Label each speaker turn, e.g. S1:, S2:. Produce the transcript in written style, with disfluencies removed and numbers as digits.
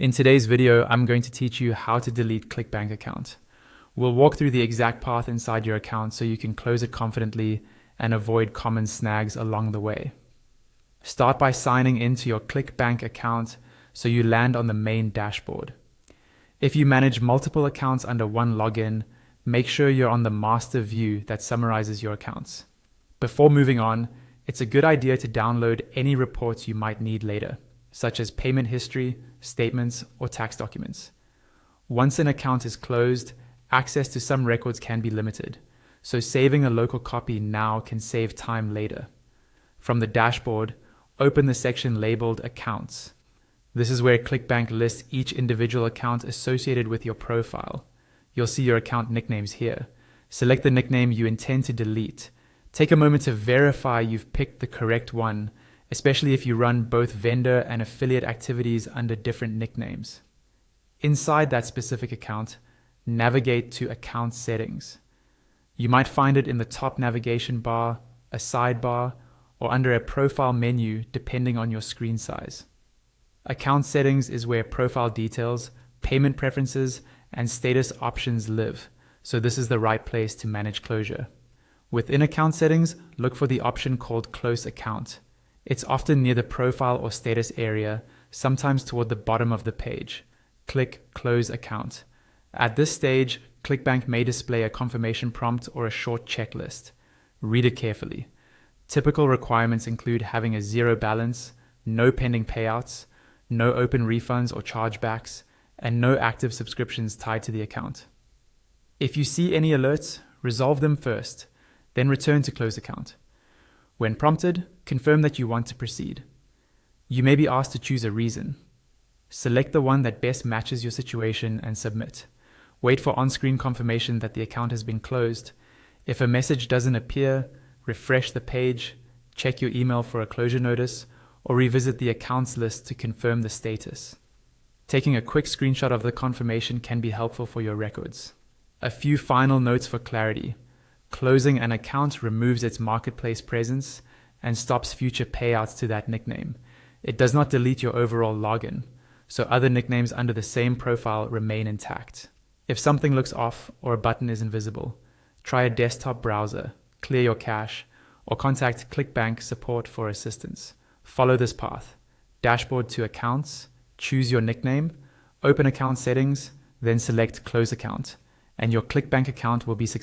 S1: In today's video, I'm going to teach you how to delete Clickbank account. We'll walk through the exact path inside your account so you can close it confidently and avoid common snags along the way. Start by signing into your Clickbank account so you land on the main dashboard. If you manage multiple accounts under one login, make sure you're on the master view that summarizes your accounts. Before moving on, it's a good idea to download any reports you might need later, such as payment history, statements, or tax documents. Once an account is closed, access to some records can be limited, so saving a local copy now can save time later. From the dashboard, open the section labeled Accounts. This is where Clickbank lists each individual account associated with your profile. You'll see your account nicknames here. Select the nickname you intend to delete. Take a moment to verify you've picked the correct one, especially if you run both vendor and affiliate activities under different nicknames. Inside that specific account, navigate to Account Settings. You might find it in the top navigation bar, a sidebar, or under a profile menu depending on your screen size. Account Settings is where profile details, payment preferences, and status options live, so this is the right place to manage closure. Within Account Settings, look for the option called Close Account. It's often near the profile or status area, sometimes toward the bottom of the page. Click Close Account. At this stage, Clickbank may display a confirmation prompt or a short checklist. Read it carefully. Typical requirements include having a zero balance, no pending payouts, no open refunds or chargebacks, and no active subscriptions tied to the account. If you see any alerts, resolve them first, then return to Close Account. When prompted, confirm that you want to proceed. You may be asked to choose a reason. Select the one that best matches your situation and submit. Wait for on-screen confirmation that the account has been closed. If a message doesn't appear, refresh the page, check your email for a closure notice, or revisit the accounts list to confirm the status. Taking a quick screenshot of the confirmation can be helpful for your records. A few final notes for clarity. Closing an account removes its marketplace presence and stops future payouts to that nickname. It does not delete your overall login, so other nicknames under the same profile remain intact. If something looks off or a button is invisible, try a desktop browser, clear your cache, or contact Clickbank support for assistance. Follow this path. Dashboard to Accounts, choose your nickname, open Account Settings, then select Close Account, and your Clickbank account will be successful.